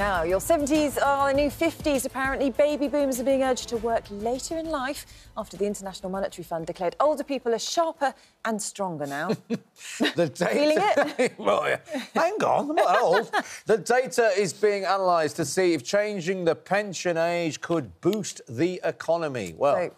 Now, your 70s are the new 50s. Apparently, baby boomers are being urged to work later in life after the International Monetary Fund declared older people are sharper and stronger now. The data... Feeling it? Well, yeah. Hang on, I'm not old. The data is being analysed to see if changing the pension age could boost the economy. Well...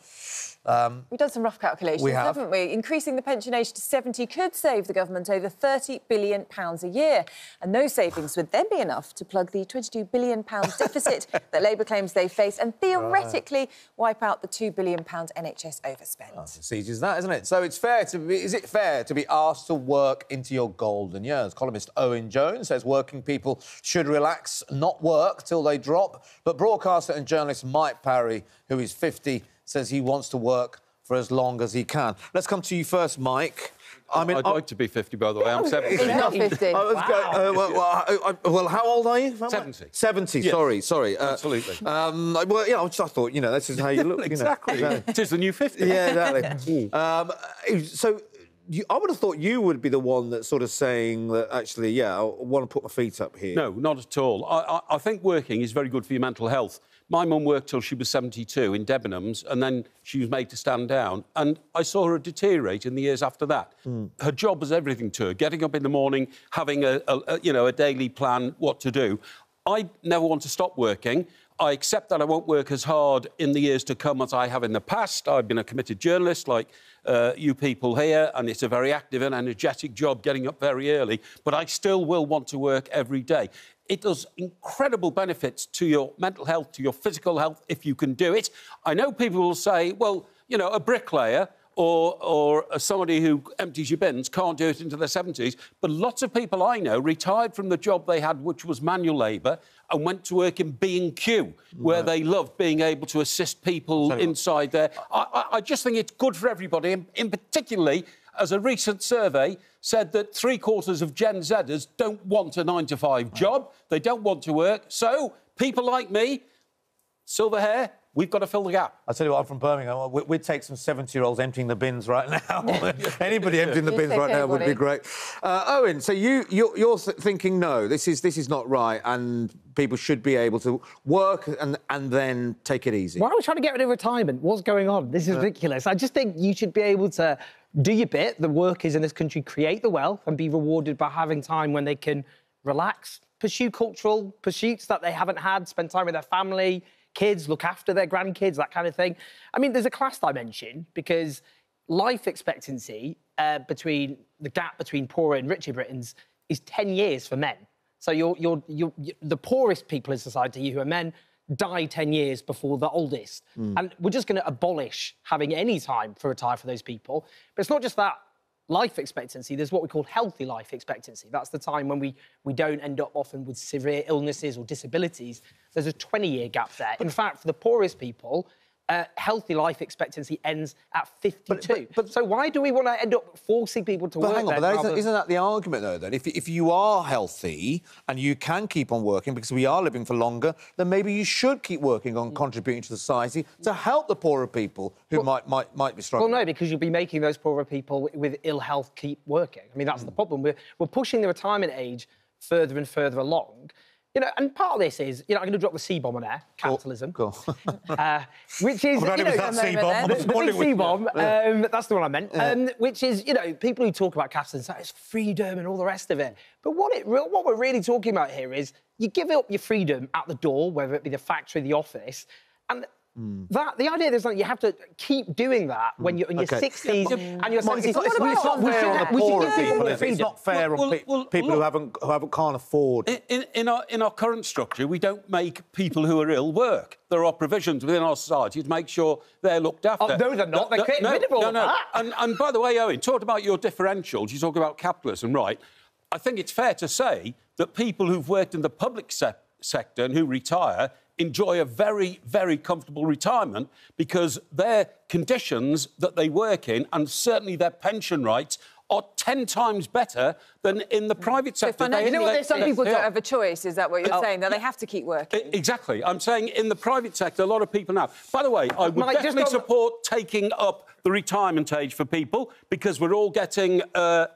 we've done some rough calculations, haven't we? Increasing the pension age to 70 could save the government over £30 billion a year. And those savings would then be enough to plug the £22 billion deficit that Labour claims they face and theoretically wipe out the £2 billion NHS overspend. Oh, it's easy as that, isn't it? So it's fair to be... Is it fair to be asked to work into your golden years? Columnist Owen Jones says working people should relax, not work till they drop. But broadcaster and journalist Mike Parry, who is 50, says he wants to work for as long as he can. Let's come to you first, Mike. I'd like to be 50, by the way. I'm 70. He's not 50. Well, how old are you? 70. 70, yes. sorry. Absolutely. Well, yeah, I thought, you know, this is how you look. Exactly. You know. It is the new 50. Yeah, exactly. So... I would have thought you would be the one that's sort of saying that, actually, yeah, I want to put my feet up here. No, not at all. I think working is very good for your mental health. My mum worked till she was 72 in Debenhams, and then she was made to stand down, and I saw her deteriorate in the years after that. Her job was everything to her, getting up in the morning, having a daily plan, what to do. I never want to stop working. I accept that I won't work as hard in the years to come as I have in the past. I've been a committed journalist like you people here, and it's a very active and energetic job getting up very early, but I still will want to work every day. It does incredible benefits to your mental health, to your physical health, if you can do it. I know people will say, well, you know, a bricklayer or somebody who empties your bins can't do it into their 70s. But lots of people I know retired from the job they had, which was manual labour, and went to work in B&Q, where they loved being able to assist people inside there. I just think it's good for everybody, and in particularly, as a recent survey said that 3/4 of Gen Zers don't want a 9-to-5 job. They don't want to work. So, people like me, silver hair, we've got to fill the gap. I'll tell you what, I'm from Birmingham. We'd take some 70-year-olds emptying the bins right now. Anybody emptying the bins right now would be great. Owen, so you're thinking, no, this is not right, and people should be able to work and then take it easy. Why are we trying to get rid of retirement? What's going on? This is ridiculous. I just think you should be able to do your bit. The workers in this country create the wealth and be rewarded by having time when they can relax, pursue cultural pursuits that they haven't had, spend time with their family, kids, look after their grandkids, that kind of thing. I mean, there's a class dimension because life expectancy between the gap between poorer and richer Britons is 10 years for men. So the poorest people in society, who are men, die 10 years before the oldest. And we're just going to abolish having any time for retire for those people. But it's not just that. Life expectancy, there's what we call healthy life expectancy. That's the time when we don't end up often with severe illnesses or disabilities. There's a 20-year gap there. In fact, for the poorest people, healthy life expectancy ends at 52. But so why do we want to end up forcing people to work? Hang on, but isn't that the argument, though, then? If you are healthy and you can keep on working because we are living for longer, then maybe you should keep working on contributing to society to help the poorer people who might be struggling. Well, no, because you'll be making those poorer people with ill health keep working. I mean, that's the problem. We're pushing the retirement age further and further along. You know, and part of this is, you know, I'm going to drop the C-bomb on air, capitalism. Cool. Which is, you know, that C-bomb. The big C-bomb, that's the one I meant. Which is, you know, people who talk about capitalism, it's freedom and all the rest of it. But what we're really talking about here is you give up your freedom at the door, whether it be the factory, the office, and the idea is that you have to keep doing that when you're in your 60s and your 70s. It's not fair on the poorer people. It's not fair on people who can't afford. In our current structure, we don't make people who are ill work. There are provisions within our society to make sure they're looked after. Oh, no, they're not. They're getting rid of all that. And by the way, Owen, talk about your differentials. You talk about capitalism, right? I think it's fair to say that people who've worked in the public sector and who retire enjoy a very, very comfortable retirement because their conditions that they work in and certainly their pension rights are 10 times better than in the private sector. You know what? Some people don't have a choice. Is that what you're saying? That they have to keep working. Exactly. I'm saying in the private sector, a lot of people now. By the way, I would definitely support taking up the retirement age for people because we're all getting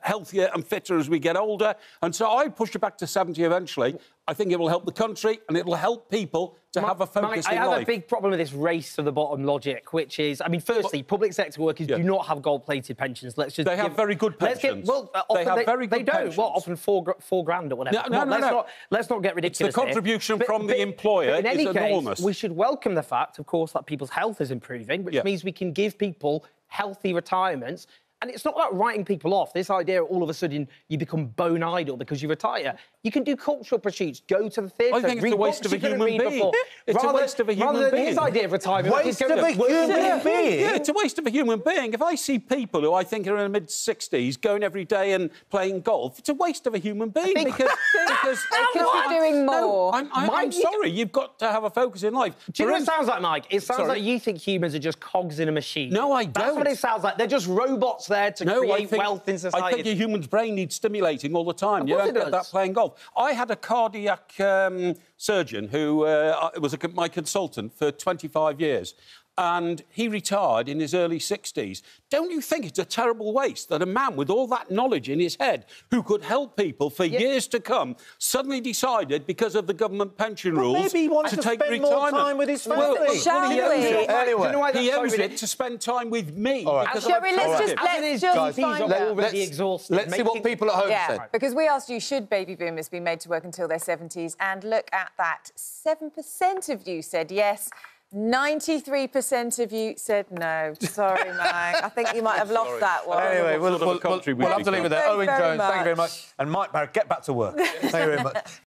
healthier and fitter as we get older. And so I'd push it back to 70 eventually. I think it will help the country and it'll help people to have a focus in life. I have a big problem with this race to the bottom logic, which is, I mean, firstly, public sector workers do not have gold-plated pensions. They have very good pensions. They have very good pensions. Well, often four grand or whatever. No. Let's not get ridiculous. It's the contribution from the employer is enormous. We should welcome the fact, of course, that people's health is improving, which means we can give people healthy retirements. And it's not about writing people off. This idea, all of a sudden, you become bone idle because you retire. You can do cultural pursuits, go to the theatre, I think it's a waste of a human being. It's a waste of a human being. Rather than his idea of retirement. Waste of a human being? Yeah, it's a waste of a human being. If I see people who I think are in their mid-60s going every day and playing golf, it's a waste of a human being because they could be doing more. No, I'm sorry, you've got to have a focus in life. Do you know what it sounds like, Mike? It sounds like you think humans are just cogs in a machine. No, I don't. That's what it sounds like. They're just robots there to create wealth in society. I think a human's brain needs stimulating all the time. You don't get that playing golf. I had a cardiac surgeon who was my consultant for 25 years. And he retired in his early 60s. Don't you think it's a terrible waste that a man with all that knowledge in his head, who could help people for years to come, suddenly decided, because of the government pension rules, maybe he wants to take spend retirement? more time with his family. He owes it to spend time with me. All right. Shall we? Let's just find out. Already exhausted. Let's see what people at home said. Because we asked you, should baby boomers be made to work until their 70s? And look at that. 7% of you said yes. 93% of you said no. Sorry, Mike. I think you might have lost that one. Anyway, we'll have to leave it there. Owen Jones, thank you very much. And Mike Parry, get back to work. Thank you very much.